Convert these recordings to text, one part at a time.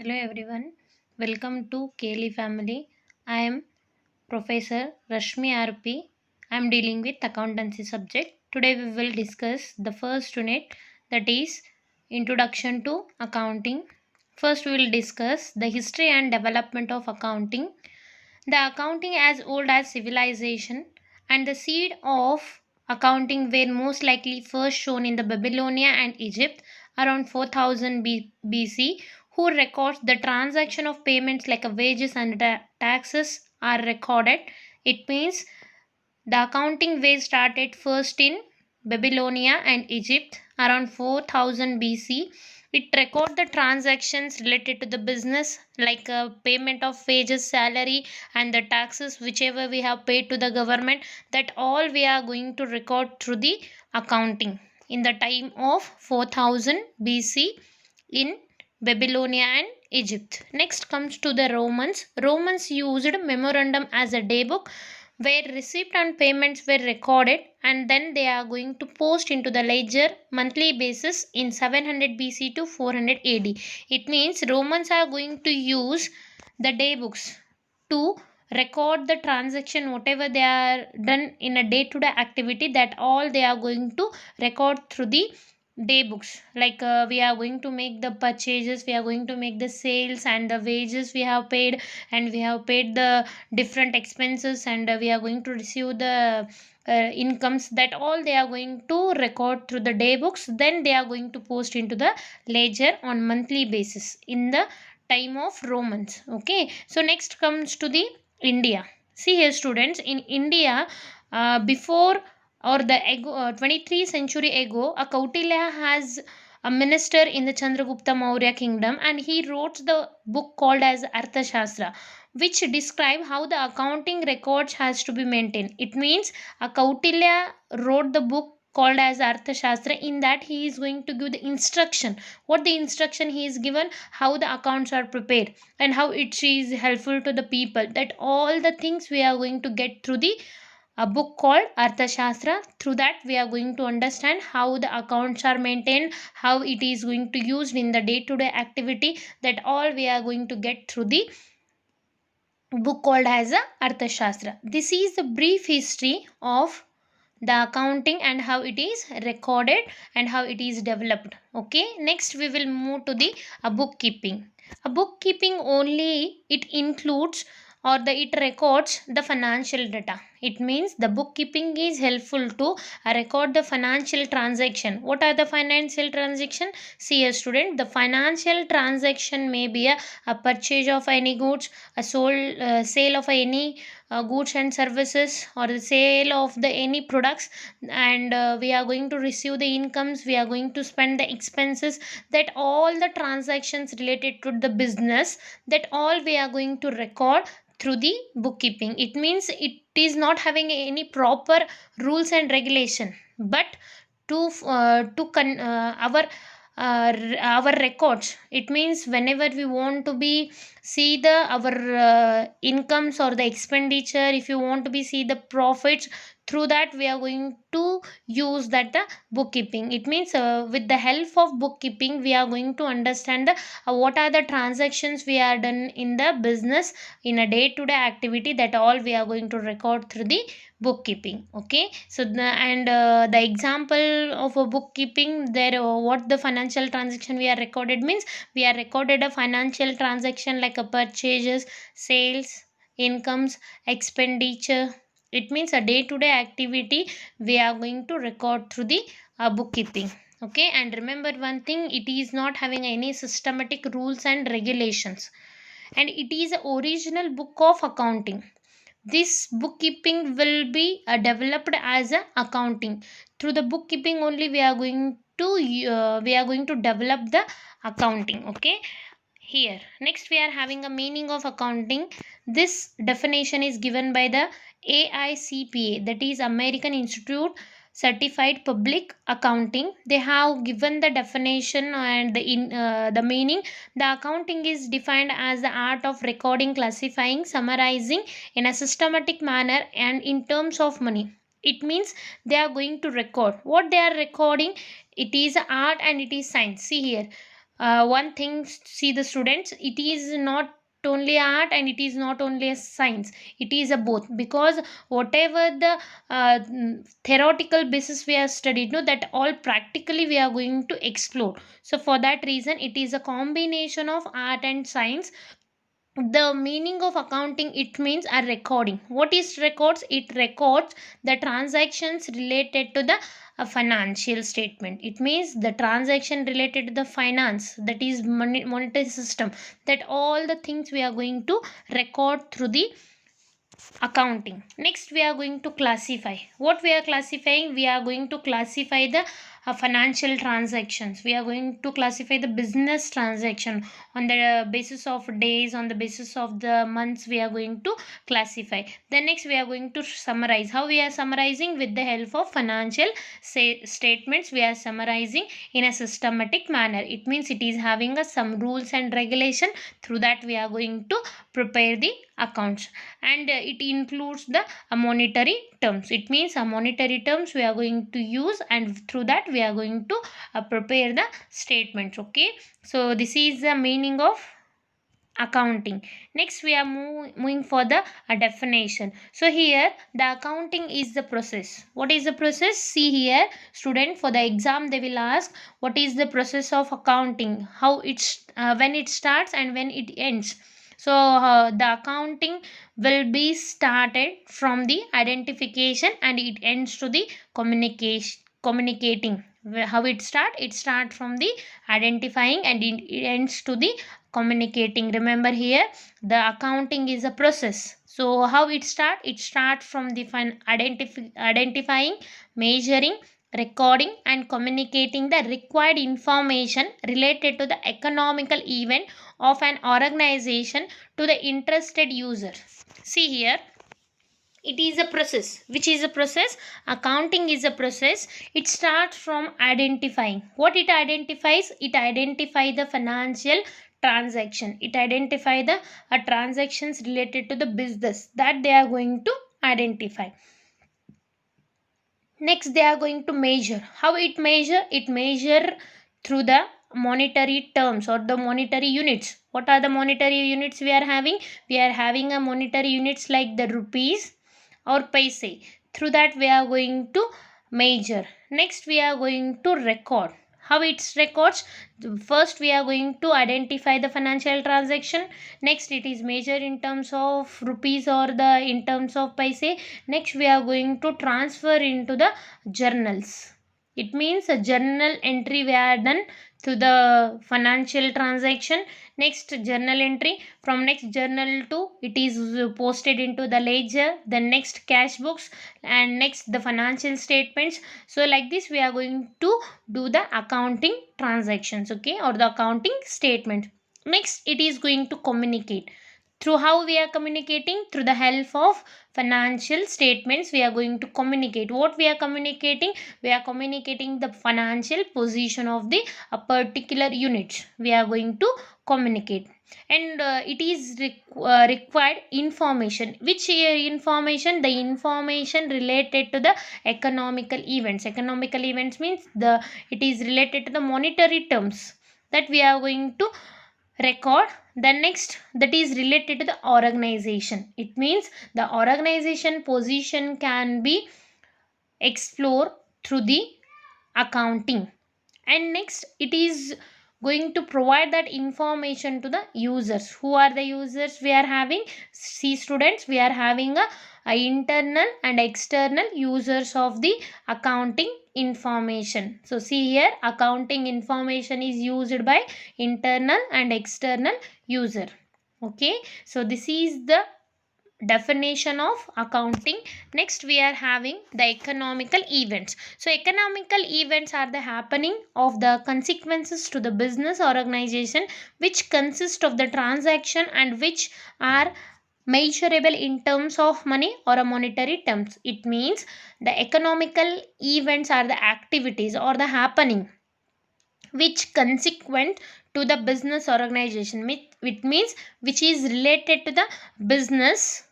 Hello everyone, welcome to Kaylee family. I am Professor Rashmi RP. I am dealing with accountancy subject. Today we will discuss the first unit, that is Introduction to Accounting. First we will discuss the history and development of accounting. The accounting as old as civilization and the seed of accounting were most likely first shown in the Babylonia and Egypt around 4000 BC, who records the transaction of payments like wages and taxes are recorded. It means the accounting way started first in Babylonia and Egypt around 4000 BC. It records the transactions related to the business like payment of wages, salary, and the taxes whichever we have paid to the government. That all we are going to record through the accounting in the time of 4000 BC in Babylonia and Egypt. Next comes to the Romans. Romans used memorandum as a daybook where receipt and payments were recorded, and then they are going to post into the ledger monthly basis in 700 BC to 400 AD. It means Romans are going to use the day books to record the transaction whatever they are done in a day to day activity, that all they are going to record through the day books. Like we are going to make the purchases, we are going to make the sales and the wages we have paid, and we have paid the different expenses, and we are going to receive the incomes. That all they are going to record through the day books, then they are going to post into the ledger on monthly basis in the time of Romans. Okay, so next comes to the India. See here students, in India, before or the 23 century ago, a Kautilya has a minister in the Chandragupta Maurya kingdom, and he wrote the book called as Arthashastra, which describe how the accounting records has to be maintained. It means a Kautilya wrote the book called as Arthashastra. In that he is going to give the instruction, what the instruction he is given, how the accounts are prepared, and how it is helpful to the people. That all the things we are going to get through the a book called Arthashastra. Through that we are going to understand how the accounts are maintained, how it is going to used in the day to day activity. That all we are going to get through the book called as a Arthashastra. This is the brief history of the accounting and how it is recorded and how it is developed. Okay, next we will move to the bookkeeping. A bookkeeping only it includes or the it records the financial data. It means the bookkeeping is helpful to record the financial transaction. What are the financial transaction? See a student, the financial transaction may be a purchase of any goods, a sold sale of any goods and services, or the sale of the any products, and we are going to receive the incomes, we are going to spend the expenses. That all the transactions related to the business, that all we are going to record through the bookkeeping. It means it is not having any proper rules and regulation, but our records. It means whenever we want to be see the our incomes or the expenditure, if you want to be see the profits, through that we are going to use that the bookkeeping. It means with the help of bookkeeping we are going to understand the what are the transactions we are done in the business in a day to day activity. That all we are going to record through the bookkeeping. Okay, so the example of a bookkeeping there, what the financial transaction we are recorded means, we are recorded a financial transaction like a purchases, sales, incomes, expenditure. It means a day to day activity we are going to record through the bookkeeping. Okay, and remember one thing, it is not having any systematic rules and regulations, and it is a original book of accounting. This bookkeeping will be developed as a accounting. Through the bookkeeping only we are going to develop the accounting. Okay, here next we are having a meaning of accounting. This definition is given by the AICPA, that is American Institute Certified Public Accounting. They have given the definition and the meaning. The accounting is defined as the art of recording, classifying, summarizing in a systematic manner and in terms of money. It means they are going to record what they are recording. It is art and it is science. See here, one thing, see the students, it is not only art and it is not only a science, it is a both, because whatever the theoretical basis we have studied, no, that all practically we are going to explore. So for that reason it is a combination of art and science. The meaning of accounting, it means a recording. What is records? It records the transactions related to the financial statement. It means the transaction related to the finance, that is monetary system, that all the things we are going to record through the accounting. Next we are going to classify. What we are classifying? We are going to classify the financial transactions. We are going to classify the business transaction on the basis of days, on the basis of the months we are going to classify. Then next we are going to summarize. How we are summarizing? With the help of financial statements we are summarizing in a systematic manner. It means it is having some rules and regulation. Through that we are going to prepare the accounts. And it includes the monetary terms. It means monetary terms we are going to use, and through that we are going to prepare the statements. Okay, so this is the meaning of accounting. Next we are moving for the definition. So here the accounting is the process. What is the process? See here student, for the exam they will ask what is the process of accounting, how it's when it starts and when it ends. So the accounting will be started from the identification and it ends to the communicating. How it start? It start from the identifying and it ends to the communicating. Remember here the accounting is a process. So how it start? It start from the identifying, measuring, recording and communicating the required information related to the economical event of an organization to the interested user. See here, it is a process. Which is a process? Accounting is a process. It starts from identifying. What it identifies? It identifies the financial transaction. It identify the transactions related to the business that they are going to identify. Next they are going to measure. How it measure? It measure through the monetary terms or the monetary units. What are the monetary units we are having? We are having a monetary units like the rupees or paise. Through that we are going to measure. Next we are going to record. How it's records? First we are going to identify the financial transaction. Next it is measured in terms of rupees or the in terms of paise. Next we are going to transfer into the journals. It means a journal entry we are done to the financial transaction. Next journal entry, from next journal to it is posted into the ledger, the next cash books, and next the financial statements. So like this we are going to do the accounting transactions, okay, or the accounting statement. Next it is going to communicate. Through how we are communicating? Through the help of financial statements we are going to communicate. What we are communicating? We are communicating the financial position of the a particular unit we are going to communicate. And it is required information. Which information? The information related to the economical events. Economical events means the it is related to the monetary terms that we are going to record. The next, that is related to the organization. It means the organization position can be explored through the accounting. And next it is going to provide that information to the users. Who are the users we are having? See students, we are having a internal and external users of the accounting information. So see here, accounting information is used by internal and external user. Okay, so this is the definition of accounting. Next we are having the economical events. So economical events are the happening of the consequences to the business organization which consist of the transaction and which are measurable in terms of money or a monetary terms. It means the economical events are the activities or the happening which consequent to the business organization. It means which is related to the business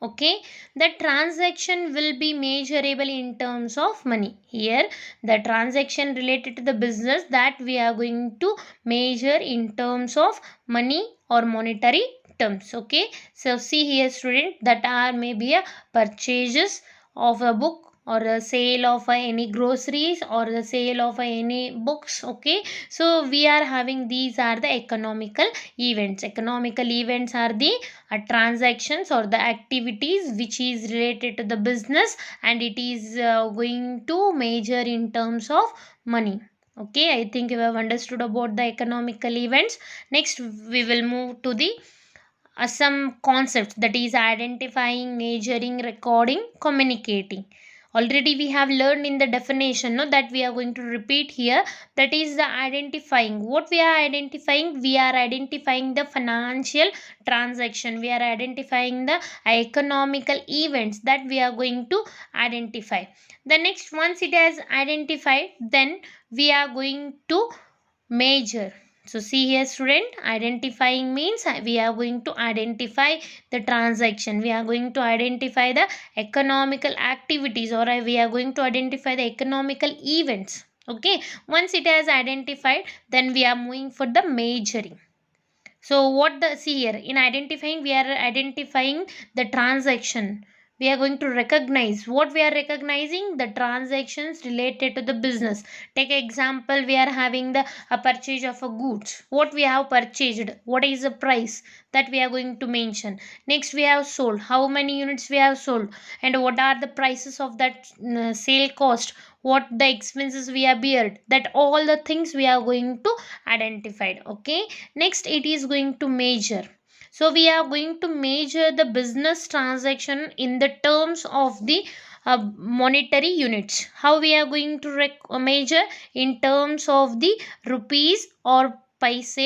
Okay, the transaction will be measurable in terms of money. Here the transaction related to the business that we are going to measure in terms of money or monetary terms. Okay, so see here student, that are maybe a purchases of a book or a sale of any groceries or the sale of any books. Okay, so we are having, these are the economical events. Economical events are the transactions or the activities which is related to the business, and it is going to measure in terms of money. Okay, I think you have understood about the economical events. Next we will move to the some concepts, that is identifying, measuring, recording, communicating. Already we have learned in the definition, no, that we are going to repeat here. That is the identifying. What we are identifying? We are identifying the financial transaction, we are identifying the economical events that we are going to identify. The next, once it has identified, then we are going to measure. So see here student, identifying means we are going to identify the transaction, we are going to identify the economical activities, or we are going to identify the economical events. Okay, once it has identified, then we are moving for the measuring. So what the, see here, in identifying we are identifying the transaction. We are going to recognize, what we are recognizing, the transactions related to the business. Take example, we are having the a purchase of a goods. What we have purchased, what is the price that we are going to mention. Next we have sold, how many units we have sold, and what are the prices of that sale cost, what the expenses we have beared, that all the things we are going to identified. Okay, next it is going to measure. So we are going to measure the business transaction in the terms of the monetary units. How we are going to measure? In terms of the rupees or paise.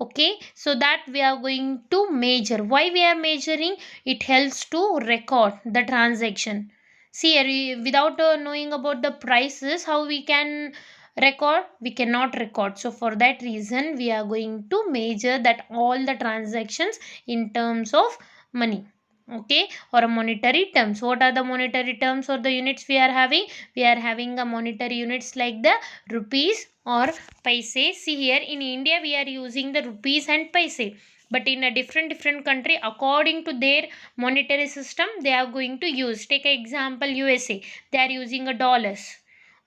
Okay, so that we are going to measure. Why we are measuring? It helps to record the transaction. See, without knowing about the prices, how we can record? We cannot record. So for that reason we are going to measure that all the transactions in terms of money. Okay, or a monetary terms. What are the monetary terms or the units we are having? We are having a monetary units like the rupees or paise. See here, in India we are using the rupees and paise, but in a different country, according to their monetary system, they are going to use. Take an example, USA, they are using a dollars.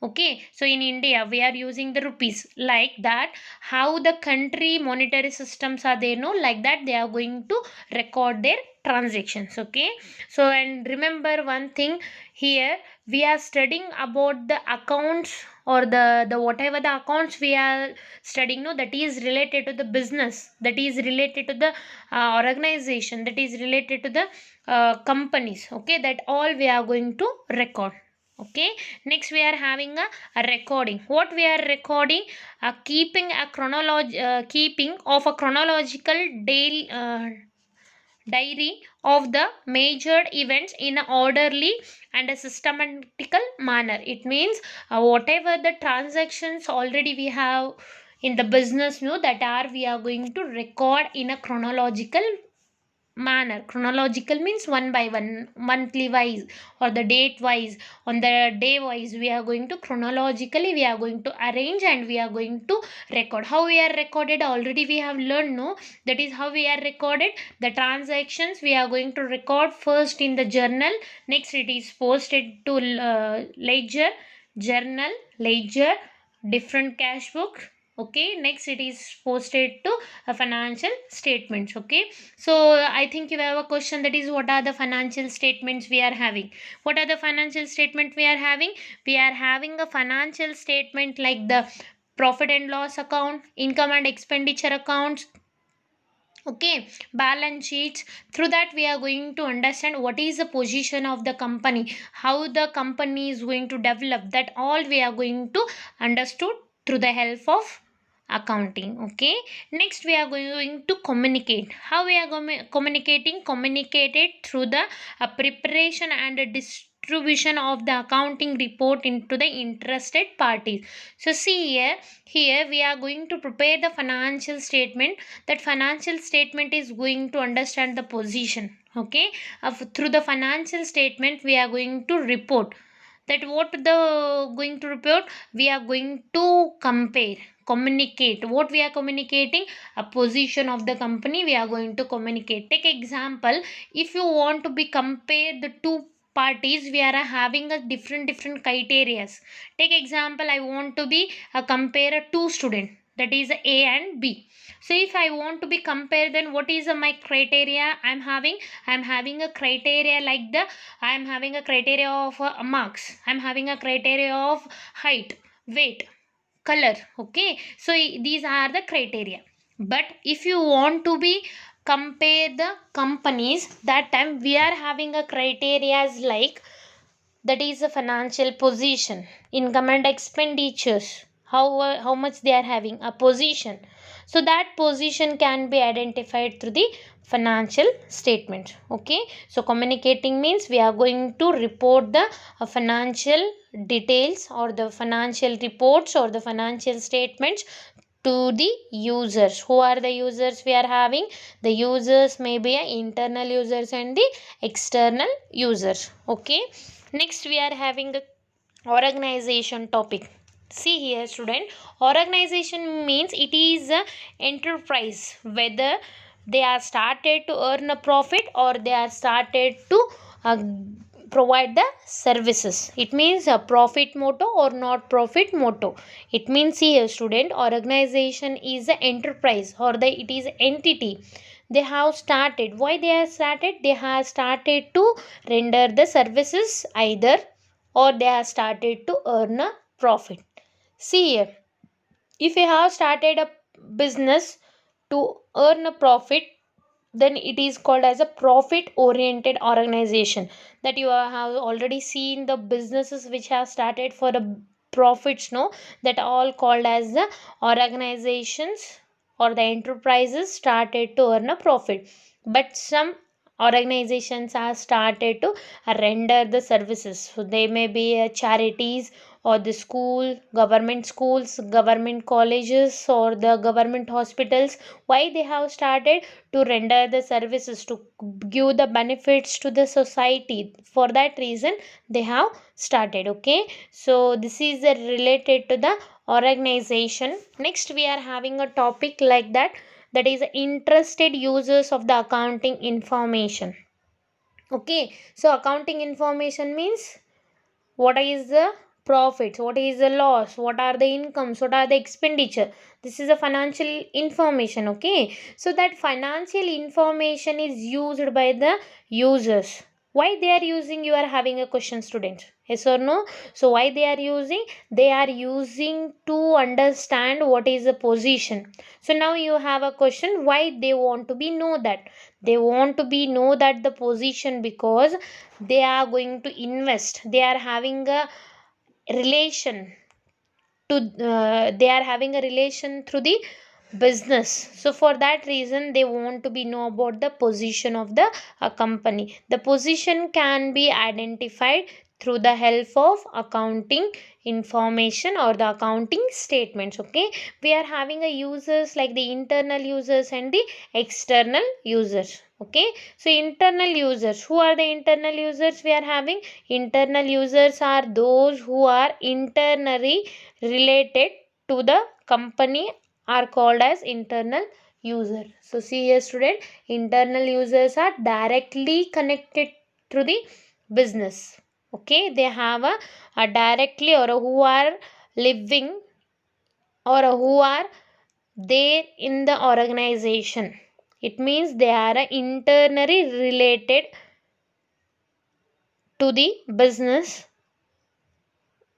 Okay, so in India we are using the rupees. Like that, how the country monetary systems are there, no, like that they are going to record their transactions. Okay, so and remember one thing here, we are studying about the accounts, or the whatever the accounts we are studying, no, that is related to the business, that is related to the organization, that is related to the companies. Okay, that all we are going to record. Okay, next we are having a recording. What we are recording? Keeping of a chronological daily diary of the measured events in an orderly and a systematical manner. It means whatever the transactions already we have in the business, no, that are we are going to record in a chronological manner. Chronological means one by one, monthly wise or the date wise, on the day wise, we are going to chronologically we are going to arrange, and we are going to record. How we are recorded? Already we have learned, no, that is how we are recorded. The transactions we are going to record first in the journal. Next it is posted to ledger, journal, ledger, different cash book. Okay, next it is posted to financial statements. Okay, so I think you have a question, that is what are the financial statements we are having? What are the financial statement we are having? We are having a financial statement like the profit and loss account, income and expenditure accounts. Okay, balance sheets. Through that we are going to understand what is the position of the company, how the company is going to develop, that all we are going to understood through the help of accounting. Okay, next we are going to communicate. How we are communicating? Communicated through the preparation and distribution of the accounting report into the interested parties. So see here we are going to prepare the financial statement. That financial statement is going to understand the position. Okay, through the financial statement we are going to report that what the going to report. We are going to compare, communicate what we are communicating, a position of the company we are going to communicate. Take example, if you want to be compare the two parties, we are having a different criterias. Take example, I want to be compare a two student, that is A and B. So if I want to be compare, then what is my criteria I'm having a criteria like the I am having a criteria of marks. I'm having a criteria of height, weight, color. Okay, so these are the criteria. But if you want to be compare the companies, that time we are having a criteria like, that is a financial position, income and expenditures, how much they are having a position. So that position can be identified through the financial statement. Okay, so communicating means we are going to report the financial details or the financial reports or the financial statements to the users. Who are the users we are having? The users may be internal users and the external users. Okay, next we are having the organization topic. See here student, organization means it is a enterprise, whether they are started to earn a profit or they are started to uh, provide the services. It means a profit motto or not profit motto. It means here student, organization is an enterprise or the it is entity. They have started, why they have started? They have started to render the services either, or they have started to earn a profit. See here, if you have started a business to earn a profit, then it is called as a profit oriented organization. That you have already seen the businesses which have started for the profits, no, that all called as the organizations or the enterprises started to earn a profit. But some organizations are started to render the services, so they may be charities or the school, government schools, government colleges or the government hospitals. Why they have started? To render the services, to give the benefits to the society. For that reason they have started. Okay, so this is related to the organization. Next we are having a topic like that is interested users of the accounting information. Okay, so accounting information means what is the profits, what is the loss, what are the incomes, what are the expenditure. This is a financial information. Okay, so that financial information is used by the users. Why they are using? You are having a question student, yes or no? So why they are using? They are using to understand what is the position. So now you have a question, why they want to be know that? They want to be know that the position, because they are going to invest, they are having a relation to they are having a relation through the business. So for that reason they want to be know about the position of the company. The position can be identified through the help of accounting information or the accounting statements. Okay, we are having a users like the internal users and the external users. Okay, so internal users, who are the internal users we are having? Internal users are those who are internally related to the company, are called as internal user. So see here student, internal users are directly connected to the business. Okay, they have a directly, or who are living, or who are there in the organization. It means they are internally related to the business.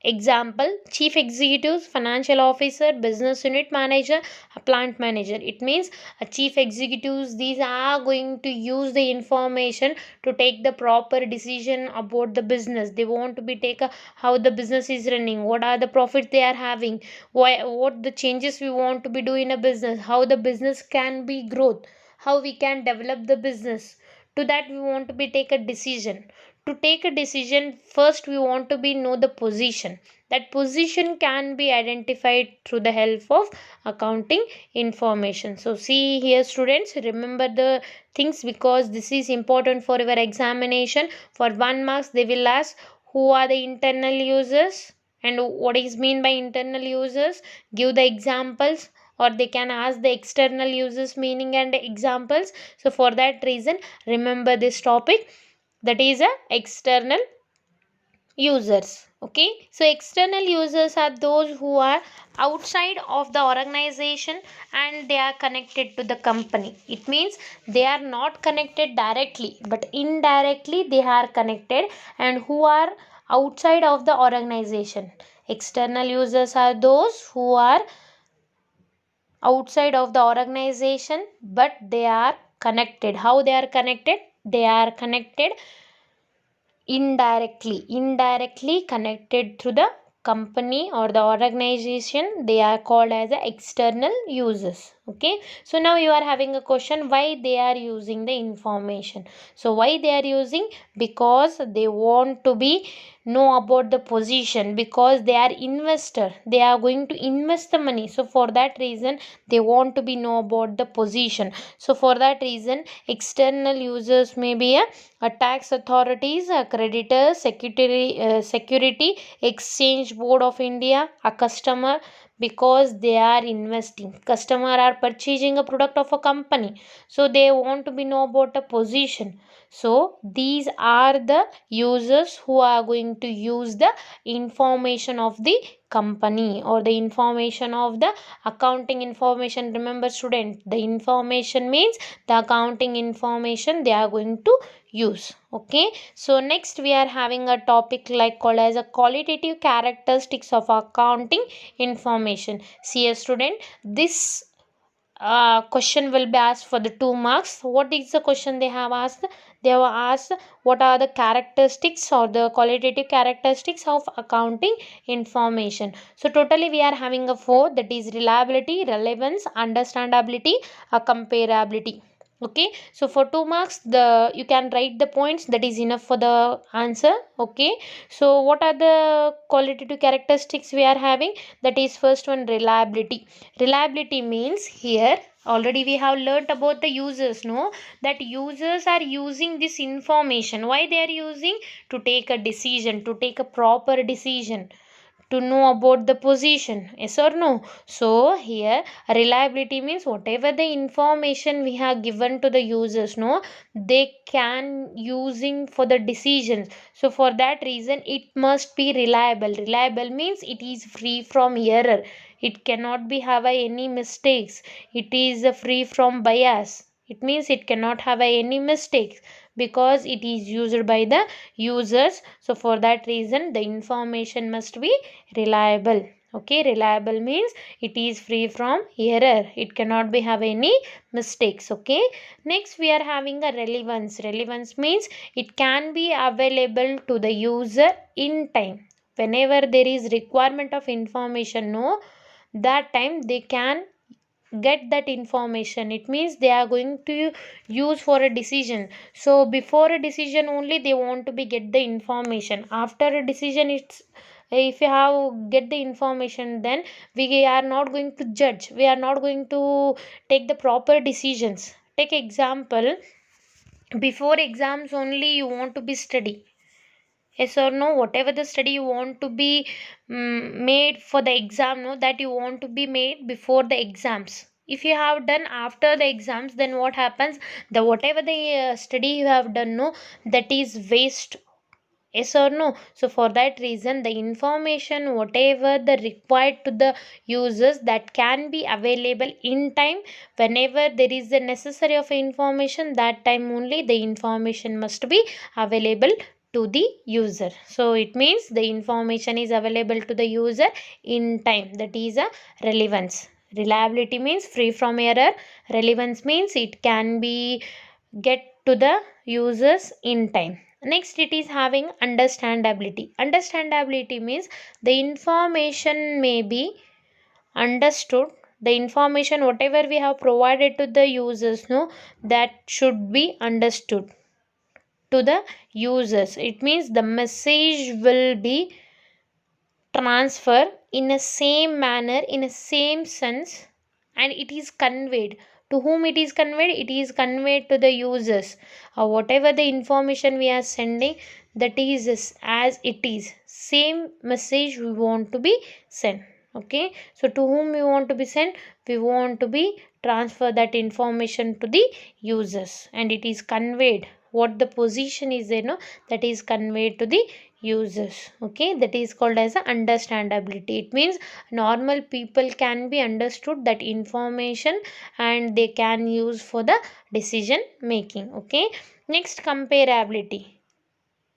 Example, chief executives, financial officer, business unit manager, a plant manager. It means a chief executives, these are going to use the information to take the proper decision about the business. They want to be take a, how the business is running, what are the profits they are having, why, what the changes we want to be doing in a business, how the business can be growth, how we can develop the business. To that we want to be take a decision. to take a decision, first we want to be know the position. That position can be identified through the help of accounting information. So see here students, remember the things because this is important for your examination. For 1 marks they will ask who are the internal users and what is mean by internal users, give the examples, or they can ask the external users meaning and examples. So for that reason remember this topic, that is a external users. Okay, so external users are those who are outside of the organization and they are connected to the company. It means they are not connected directly but indirectly they are connected and who are outside of the organization. External users are those who are outside of the organization but they are connected. How they are connected? They are connected indirectly connected through the company or the organization. They are called as the external users. Okay, so now you are having a question why they are using the information. So why they are using? Because they want to be know about the position, because they are investor, they are going to invest the money. So for that reason they want to be know about the position. So for that reason external users may be a tax authorities, a creditors, security exchange board of India, a customer, because they are investing. Customer are purchasing a product of a company, so they want to be know about the position. So these are the users who are going to use the information of the company or the information of the accounting information. Remember student, the information means the accounting information they are going to use. Okay, so next we are having a topic like called as a qualitative characteristics of accounting information. See a student, this question will be asked for the 2 marks. What is the question they have asked? They have asked what are the characteristics or the qualitative characteristics of accounting information. So totally we are having a 4, that is reliability, relevance, understandability, comparability. Okay, so for 2 marks the you can write the points, that is enough for the answer. Okay, so what are the qualitative characteristics we are having? That is first one, reliability. Reliability means here already we have learnt about the users, no, that users are using this information. Why they are using? To take a decision, to take a proper decision, to know about the position. Yes or no? So here reliability means whatever the information we have given to the users, no, they can using for the decisions. So for that reason it must be reliable. Reliable means it is free from error, it cannot be have any mistakes, it is free from bias. It means it cannot have any mistakes because it is used by the users. So for that reason the information must be reliable. Okay, reliable means it is free from error, it cannot be have any mistakes. Okay, next we are having a relevance. Relevance means it can be available to the user in time. Whenever there is requirement of information, no, that time they can get that information. It means they are going to use for a decision. So before a decision only they want to be get the information. After a decision, it's if you have get the information, then we are not going to judge, we are not going to take the proper decisions. Take example, before exams only you want to be study. Yes or no? Whatever the study you want to be made for the exam, no, that you want to be made before the exams. If you have done after the exams, then what happens? The whatever the study you have done, no, that is waste. Yes or no? So for that reason the information whatever the required to the users, that can be available in time. Whenever there is the necessary of information, that time only the information must be available to the user. So it means the information is available to the user in time, that is a relevance. Reliability means free from error. Relevance means it can be get to the users in time. Next it is having understandability. Understandability means the information may be understood. The information whatever we have provided to the users, no, that should be understood. to the users. It means the message will be transferred in a same manner, in a same sense, and it is conveyed. To whom it is conveyed? It is conveyed to the users. Whatever the information we are sending, that is as it is. Same message we want to be sent. Okay. So to whom we want to be sent? We want to be transfer that information to the users, and it is conveyed. What the position is there, no, that is conveyed to the users. Okay, that is called as a understandability. It means normal people can be understood that information, and they can use for the decision making. Okay, next, comparability.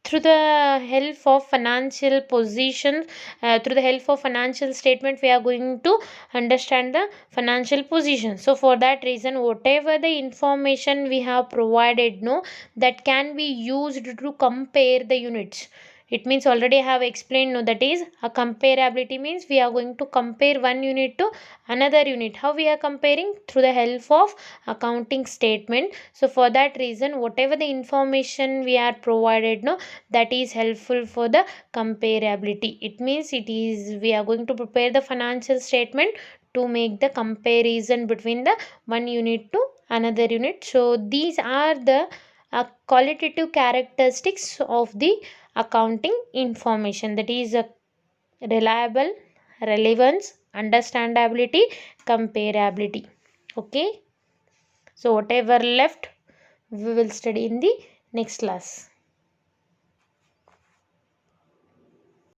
Through the help of financial position, through the help of financial statement, we are going to understand the financial position. So for that reason, whatever the information we have provided, no, that can be used to compare the units. It means already I have explained, no, that is a comparability means we are going to compare one unit to another unit. How we are comparing? Through the help of accounting statement. So for that reason, whatever the information we are provided, no, that is helpful for the comparability. It means it is we are going to prepare the financial statement to make the comparison between the one unit to another unit. So these are the qualitative characteristics of the accounting information, that is reliable, relevance, understandability, comparability. Okay, so whatever left we will study in the next class.